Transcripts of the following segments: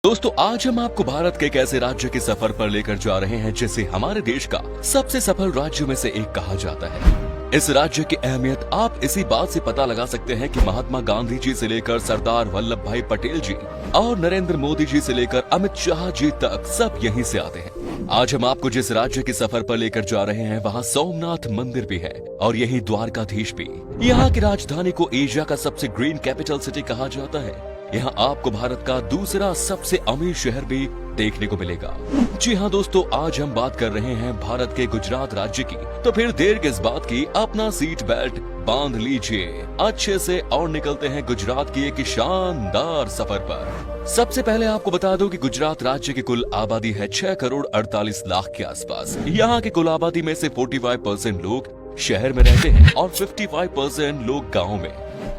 दोस्तों आज हम आपको भारत के एक ऐसे राज्य के सफर पर लेकर जा रहे हैं जिसे हमारे देश का सबसे सफल राज्यों में से एक कहा जाता है। इस राज्य की अहमियत आप इसी बात से पता लगा सकते हैं कि महात्मा गांधी जी से लेकर सरदार वल्लभ भाई पटेल जी और नरेंद्र मोदी जी से लेकर अमित शाह जी तक सब यहीं से आते हैं। आज हम आपको जिस राज्य के सफर पर लेकर जा रहे हैं वहाँ सोमनाथ मंदिर भी है और यही द्वारकाधीश भी। यहाँ की राजधानी को एशिया का सबसे ग्रीन कैपिटल सिटी कहा जाता है। यहाँ आपको भारत का दूसरा सबसे अमीर शहर भी देखने को मिलेगा। जी हाँ दोस्तों, आज हम बात कर रहे हैं भारत के गुजरात राज्य की। तो फिर देर किस बात की, अपना सीट बेल्ट बांध लीजिए अच्छे से और निकलते हैं गुजरात की एक शानदार सफर पर। सबसे पहले आपको बता दूं कि गुजरात राज्य की कुल आबादी है 6 करोड़ 48 लाख के आसपास। यहाँ की कुल आबादी में से 45% लोग शहर में रहते हैं और 55% लोग गाँव में।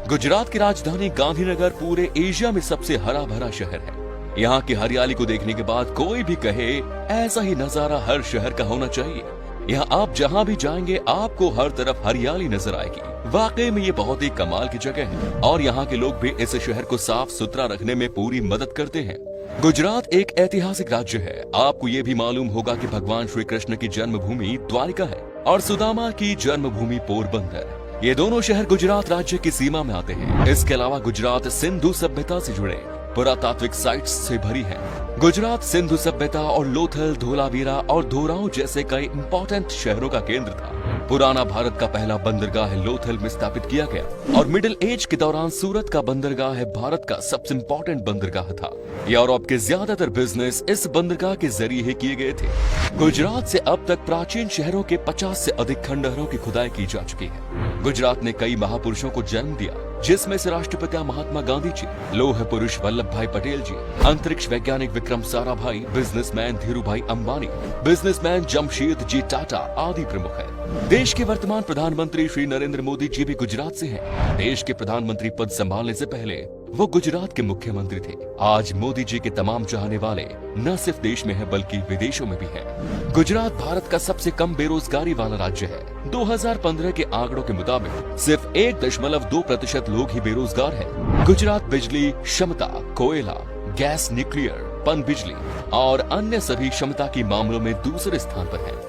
गुजरात की राजधानी गांधीनगर पूरे एशिया में सबसे हरा भरा शहर है। यहाँ की हरियाली को देखने के बाद कोई भी कहे ऐसा ही नजारा हर शहर का होना चाहिए। यहाँ आप जहाँ भी जाएंगे आपको हर तरफ हरियाली नजर आएगी। वाकई में ये बहुत ही कमाल की जगह है और यहाँ के लोग भी इस शहर को साफ सुथरा रखने में पूरी मदद करते हैं। गुजरात एक ऐतिहासिक राज्य है। आपको ये भी मालूम होगा कि भगवान श्री कृष्ण की जन्मभूमि द्वारिका है और सुदामा की जन्मभूमि पोरबंदर। ये दोनों शहर गुजरात राज्य की सीमा में आते हैं। इसके अलावा गुजरात सिंधु सभ्यता से जुड़े पुरातात्विक साइट्स से भरी है। गुजरात सिंधु सभ्यता और लोथल, धोलावीरा और धोराव जैसे कई इंपॉर्टेंट शहरों का केंद्र था। पुराना भारत का पहला बंदरगाह लोथल में स्थापित किया गया और मिडिल एज के दौरान सूरत का बंदरगाह भारत का सबसे इम्पोर्टेंट बंदरगाह था। यूरोप के ज्यादातर बिजनेस इस बंदरगाह के जरिए ही किए गए थे। गुजरात से अब तक प्राचीन शहरों के 50 से अधिक खंडहरों की खुदाई की जा चुकी है। गुजरात ने कई महापुरुषों को जन्म दिया, जिसमें से राष्ट्रपिता महात्मा गांधी जी, लौह पुरुष वल्लभ भाई पटेल जी, अंतरिक्ष वैज्ञानिक विक्रम साराभाई, बिजनेसमैन धीरू भाई अंबानी, बिजनेसमैन जमशेद जी टाटा आदि प्रमुख हैं। देश के वर्तमान प्रधानमंत्री श्री नरेंद्र मोदी जी भी गुजरात से हैं। देश के प्रधानमंत्री पद संभालने से पहले वो गुजरात के मुख्यमंत्री थे। आज मोदी जी के तमाम चाहने वाले न सिर्फ देश में है बल्कि विदेशों में भी है। गुजरात भारत का सबसे कम बेरोजगारी वाला राज्य है। 2015 के आंकड़ों के मुताबिक सिर्फ 1.2% लोग ही बेरोजगार हैं। गुजरात बिजली क्षमता, कोयला, गैस, न्यूक्लियर, पन बिजली और अन्य सभी क्षमता की मामलों में दूसरे स्थान पर है।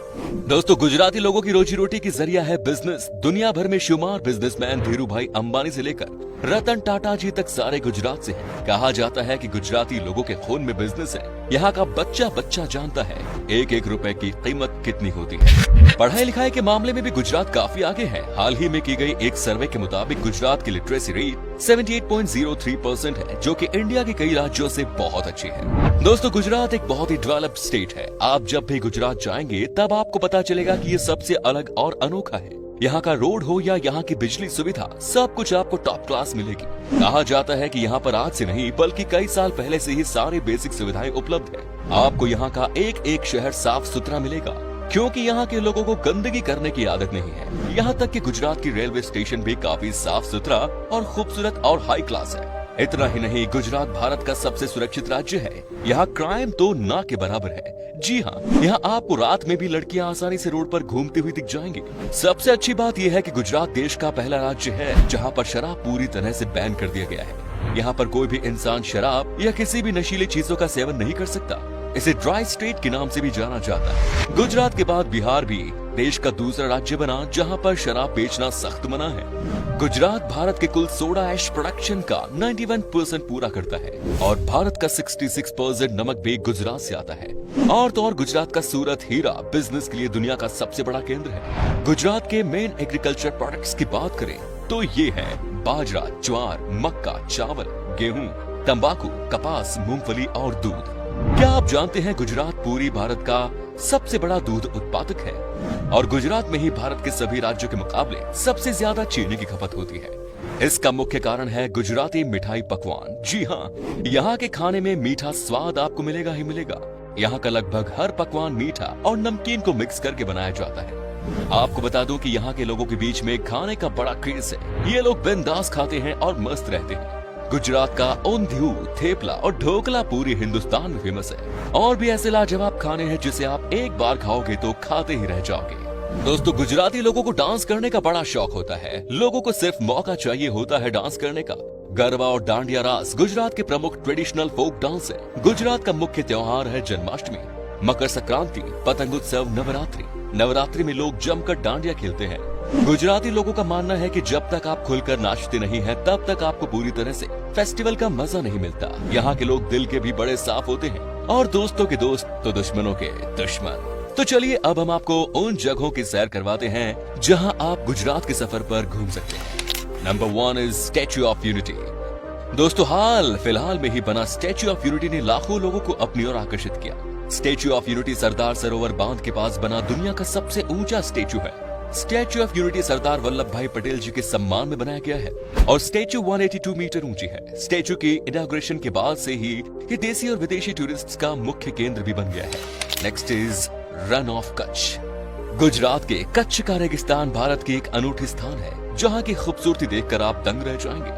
दोस्तों, गुजराती लोगों की रोजी रोटी की जरिया है बिजनेस। दुनिया भर में शुमार बिजनेसमैन धीरू भाई अंबानी से लेकर रतन टाटा जी तक सारे गुजरात से हैं। कहा जाता है कि गुजराती लोगों के खून में बिजनेस है। यहाँ का बच्चा बच्चा जानता है एक एक रुपए की कीमत कितनी होती है। पढ़ाई लिखाई के मामले में भी गुजरात काफी आगे है। हाल ही में की गई एक सर्वे के मुताबिक गुजरात की लिटरेसी रेट 78.03% है, जो कि इंडिया के कई राज्यों से बहुत अच्छी है। दोस्तों, गुजरात एक बहुत ही डेवलप्ड स्टेट है। आप जब भी गुजरात जाएंगे तब आपको पता चलेगा कि ये सबसे अलग और अनोखा है। यहाँ का रोड हो या यहाँ की बिजली सुविधा, सब कुछ आपको टॉप क्लास मिलेगी। कहा जाता है कि यहाँ पर आज से नहीं बल्कि कई साल पहले से ही सारे बेसिक सुविधाएं उपलब्ध है। आपको यहाँ का एक एक शहर साफ सुथरा मिलेगा क्योंकि यहाँ के लोगों को गंदगी करने की आदत नहीं है। यहाँ तक कि गुजरात की रेलवे स्टेशन भी काफी साफ सुथरा और खूबसूरत और हाई क्लास है। इतना ही नहीं, गुजरात भारत का सबसे सुरक्षित राज्य है। यहाँ क्राइम तो ना के बराबर है। जी हाँ, यहाँ आपको रात में भी लड़कियाँ आसानी से रोड पर घूमती हुई दिख जाएंगी। सबसे अच्छी बात यह है कि गुजरात देश का पहला राज्य है जहाँ पर शराब पूरी तरह से बैन कर दिया गया है। यहाँ पर कोई भी इंसान शराब या किसी भी नशीली चीजों का सेवन नहीं कर सकता। इसे ड्राई स्टेट के नाम से भी जाना जाता है। गुजरात के बाद बिहार भी देश का दूसरा राज्य बना जहां पर शराब बेचना सख्त मना है। गुजरात भारत के कुल सोडा ऐश प्रोडक्शन का 91% पूरा करता है और भारत का 66% नमक भी गुजरात से आता है। और तो और गुजरात का सूरत हीरा बिजनेस के लिए दुनिया का सबसे बड़ा केंद्र है। गुजरात के मेन एग्रीकल्चर प्रोडक्ट्स की बात करें तो ये है बाजरा, ज्वार, मक्का, चावल, गेहूं, तंबाकू, कपास, मूंगफली और दूध। क्या आप जानते हैं गुजरात पूरी भारत का सबसे बड़ा दूध उत्पादक है और गुजरात में ही भारत के सभी राज्यों के मुकाबले सबसे ज्यादा चीनी की खपत होती है। इसका मुख्य कारण है गुजराती मिठाई पकवान। जी हाँ, यहाँ के खाने में मीठा स्वाद आपको मिलेगा ही मिलेगा। यहाँ का लगभग हर पकवान मीठा और नमकीन को मिक्स करके बनाया जाता है। आपको बता दूं कि यहाँ के लोगों के बीच में खाने का बड़ा क्रेज है। ये लोग बिंदास खाते हैं और मस्त रहते हैं। गुजरात का ऊंधियू, थेपला और ढोकला पूरे हिंदुस्तान में फेमस है। और भी ऐसे लाजवाब खाने हैं जिसे आप एक बार खाओगे तो खाते ही रह जाओगे। दोस्तों, गुजराती लोगों को डांस करने का बड़ा शौक होता है। लोगों को सिर्फ मौका चाहिए होता है डांस करने का। गरबा और डांडिया रास गुजरात के प्रमुख ट्रेडिशनल फोक डांस है। गुजरात का मुख्य त्योहार है जन्माष्टमी, मकर संक्रांति, पतंग उत्सव, नवरात्रि। नवरात्रि में लोग जमकर डांडिया खेलते हैं। गुजराती लोगों का मानना है कि जब तक आप खुलकर नाचते नहीं हैं, तब तक आपको पूरी तरह से फेस्टिवल का मजा नहीं मिलता। यहाँ के लोग दिल के भी बड़े साफ होते हैं और दोस्तों के दोस्त तो दुश्मनों के दुश्मन। तो चलिए अब हम आपको उन जगहों की सैर करवाते हैं जहाँ आप गुजरात के सफर पर घूम सकते हैं। Number 1 is statue of unity. दोस्तों, हाल फिलहाल में ही बना स्टैच्यू ऑफ यूनिटी ने लाखों लोगों को अपनी ओर आकर्षित किया। Statue of unity Sardar Sarovar बांध के पास बना दुनिया का सबसे ऊंचा स्टैच्यू है। Statue of unity Sardar Vallabh भाई पटेल जी के सम्मान में बनाया गया है और स्टैच्यू 182 मीटर ऊंची है। स्टैच्यू की इनॉग्रेशन के बाद से ही ये देसी और विदेशी टूरिस्ट्स का मुख्य केंद्र भी बन गया है। Next is run of Kutch. Gujarat के कच्छ का रेगिस्तान भारत की एक अनूठी स्थान है जहाँ की खूबसूरती देखकर आप दंग रह जाएंगे।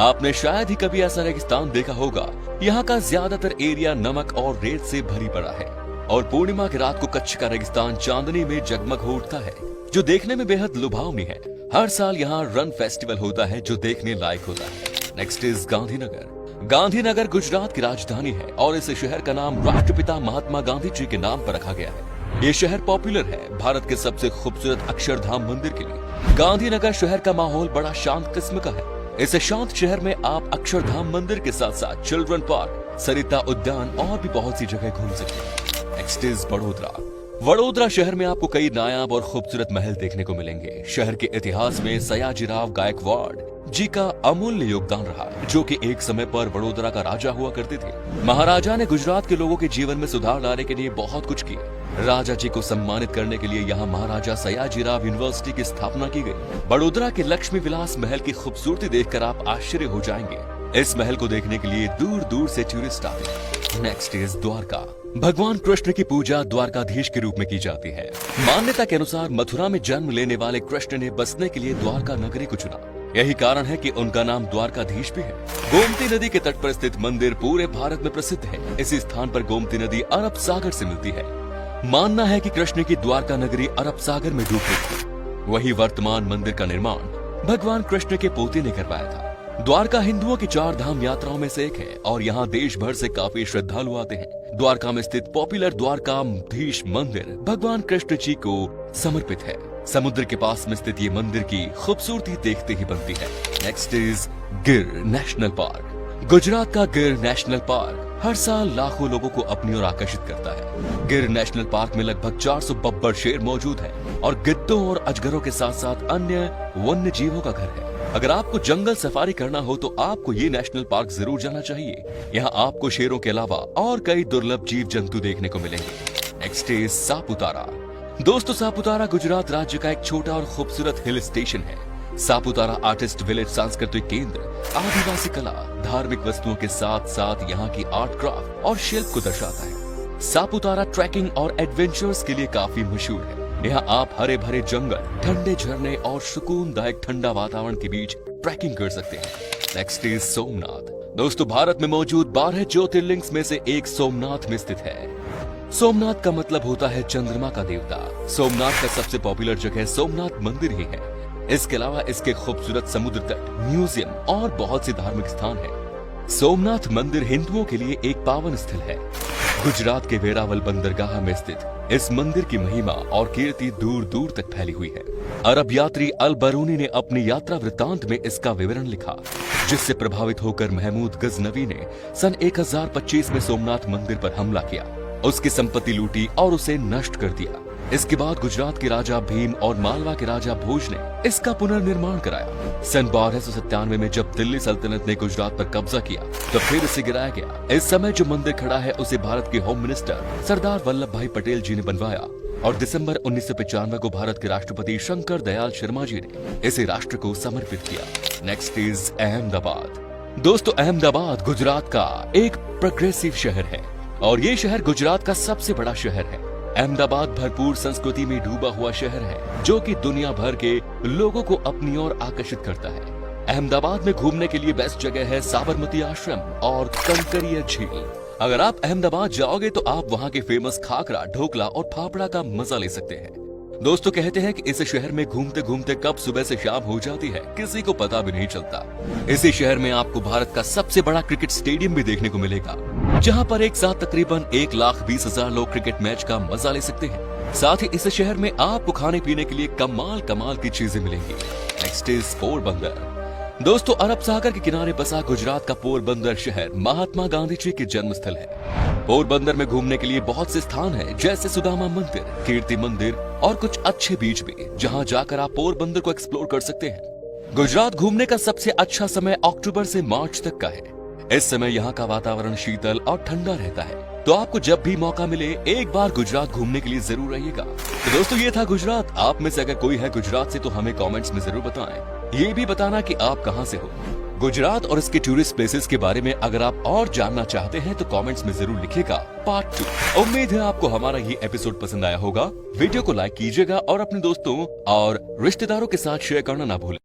आपने शायद ही कभी ऐसा रेगिस्तान देखा होगा। यहाँ का ज्यादातर एरिया नमक और रेत से भरी पड़ा है और पूर्णिमा की रात को कच्छ का रेगिस्तान चांदनी में जगमग हो उठता है, जो देखने में बेहद लुभावनी है। हर साल यहाँ रन फेस्टिवल होता है जो देखने लायक होता है। Next is Gandhinagar. गांधीनगर गुजरात की राजधानी है और इस शहर का नाम राष्ट्रपिता महात्मा गांधी जी के नाम पर रखा गया है। ये शहर पॉपुलर है भारत के सबसे खूबसूरत अक्षरधाम मंदिर के लिए। गांधीनगर शहर का माहौल बड़ा शांत किस्म का है। इस शांत शहर में आप अक्षरधाम मंदिर के साथ साथ चिल्ड्रन पार्क, सरिता उद्यान और भी बहुत सी जगह घूम सकते हैं। Next is Vadodara. वडोदरा शहर में आपको कई नायाब और खूबसूरत महल देखने को मिलेंगे। शहर के इतिहास में सयाजीराव गायकवाड़ जी का अमूल्य योगदान रहा, जो कि एक समय पर वडोदरा का राजा हुआ करते थे। महाराजा ने गुजरात के लोगों के जीवन में सुधार लाने के लिए बहुत कुछ किया। राजा जी को सम्मानित करने के लिए यहाँ महाराजा सयाजीराव यूनिवर्सिटी की स्थापना की गई। वडोदरा के लक्ष्मी विलास महल की खूबसूरती देखकर आप आश्चर्य हो जाएंगे। इस महल को देखने के लिए दूर दूर से टूरिस्ट आते हैं। Next is Dwarka. भगवान कृष्ण की पूजा द्वारकाधीश के रूप में की जाती है। मान्यता के अनुसार मथुरा में जन्म लेने वाले कृष्ण ने बसने के लिए द्वारका नगरी को चुना। यही कारण है कि उनका नाम द्वारकाधीश भी है। गोमती नदी के तट पर स्थित मंदिर पूरे भारत में प्रसिद्ध है। इसी स्थान पर गोमती नदी अरब सागर से मिलती है। मानना है कि कृष्ण की द्वारका नगरी अरब सागर में डूब गई थी। वही वर्तमान मंदिर का निर्माण भगवान कृष्ण के पोते ने करवाया था। द्वारका हिंदुओं की 4 धाम यात्राओं में से एक है और यहाँ देश भर से काफी श्रद्धालु आते हैं। द्वारका में स्थित पॉपुलर द्वारकाधीश मंदिर भगवान कृष्ण जी को समर्पित है। समुद्र के पास में स्थित ये मंदिर की खूबसूरती देखते ही बनती है। नेक्स्ट इज गिर नेशनल पार्क। गुजरात का गिर नेशनल पार्क हर साल लाखों लोगों को अपनी ओर आकर्षित करता है। गिर नेशनल पार्क में लगभग 400 बब्बर शेर मौजूद है और गिद्धों और अजगरों के साथ साथ अन्य वन्य जीवों का घर है। अगर आपको जंगल सफारी करना हो तो आपको ये नेशनल पार्क जरूर जाना चाहिए। यहाँ आपको शेरों के अलावा और कई दुर्लभ जीव जंतु देखने को मिलेंगे। Next is Saputara. दोस्तों, सापुतारा गुजरात राज्य का एक छोटा और खूबसूरत हिल स्टेशन है। सापुतारा आर्टिस्ट विलेज सांस्कृतिक केंद्र आदिवासी कला, धार्मिक वस्तुओं के साथ साथ यहाँ की आर्ट क्राफ्ट और शिल्प को दर्शाता है। सापुतारा ट्रैकिंग और एडवेंचर्स के लिए काफी मशहूर है। यहाँ आप हरे भरे जंगल, ठंडे झरने और सुकूनदायक ठंडा वातावरण के बीच ट्रैकिंग कर सकते हैं। Next is Somnath. दोस्तों, भारत में मौजूद 12 ज्योतिर्लिंग्स में से एक सोमनाथ में स्थित है। सोमनाथ का मतलब होता है चंद्रमा का देवता। सोमनाथ का सबसे पॉपुलर जगह सोमनाथ मंदिर ही है। इसके अलावा इसके खूबसूरत समुद्र तट, म्यूजियम और बहुत से धार्मिक स्थान हैं। सोमनाथ मंदिर हिंदुओं के लिए एक पावन स्थल है। गुजरात के वेरावल बंदरगाह में स्थित इस मंदिर की महिमा और कीर्ति दूर दूर तक फैली हुई है। अरब यात्री अल बरूनी ने अपनी यात्रा वृत्तांत में इसका विवरण लिखा, जिससे प्रभावित होकर महमूद गजनवी ने सन 1025 में सोमनाथ मंदिर पर हमला किया, उसकी संपत्ति लूटी और उसे नष्ट कर दिया। इसके बाद गुजरात के राजा भीम और मालवा के राजा भोज ने इसका पुनर्निर्माण कराया। सन 1297 में जब दिल्ली सल्तनत ने गुजरात पर कब्जा किया तो फिर इसे गिराया गया। इस समय जो मंदिर खड़ा है उसे भारत के होम मिनिस्टर सरदार वल्लभ भाई पटेल जी ने बनवाया और दिसंबर 1995 को भारत के राष्ट्रपति शंकर दयाल शर्मा जी ने इसे राष्ट्र को समर्पित किया। Next is Ahmedabad. दोस्तों, अहमदाबाद गुजरात का एक प्रोग्रेसिव शहर है और ये शहर गुजरात का सबसे बड़ा शहर है। अहमदाबाद भरपूर संस्कृति में डूबा हुआ शहर है जो कि दुनिया भर के लोगों को अपनी ओर आकर्षित करता है। अहमदाबाद में घूमने के लिए बेस्ट जगह है साबरमती आश्रम और कंकरिया झील। अगर आप अहमदाबाद जाओगे तो आप वहाँ के फेमस खाकरा, ढोकला और फाफड़ा का मजा ले सकते हैं। दोस्तों कहते हैं कि इस शहर में घूमते घूमते कब सुबह से शाम हो जाती है किसी को पता भी नहीं चलता। इसी शहर में आपको भारत का सबसे बड़ा क्रिकेट स्टेडियम भी देखने को मिलेगा, जहां पर एक साथ तकरीबन 1,20,000 लोग क्रिकेट मैच का मजा ले सकते हैं। साथ ही इस शहर में आपको खाने पीने के लिए कमाल कमाल की चीजें मिलेंगी। Next is Porbandar. दोस्तों अरब सागर के किनारे बसा गुजरात का पोरबंदर शहर महात्मा गांधी जी के जन्म स्थल है। पोरबंदर में घूमने के लिए बहुत से स्थान हैं, जैसे सुदामा मंदिर, कीर्ति मंदिर और कुछ अच्छे बीच भी, जहां जाकर आप पोरबंदर को एक्सप्लोर कर सकते हैं। गुजरात घूमने का सबसे अच्छा समय अक्टूबर से मार्च तक का है। इस समय यहाँ का वातावरण शीतल और ठंडा रहता है, तो आपको जब भी मौका मिले एक बार गुजरात घूमने के लिए जरूर रहिएगा। तो दोस्तों ये था गुजरात। आप में से अगर कोई है गुजरात से तो हमें कमेंट्स में जरूर बताएं। ये भी बताना कि आप कहां से हो। गुजरात और इसके टूरिस्ट प्लेसेस के बारे में अगर आप और जानना चाहते हैं तो कमेंट्स में जरूर लिखिएगा पार्ट 2। उम्मीद है आपको हमारा ये एपिसोड पसंद आया होगा। वीडियो को लाइक कीजिएगा और अपने दोस्तों और रिश्तेदारों के साथ शेयर करना ना भूलें।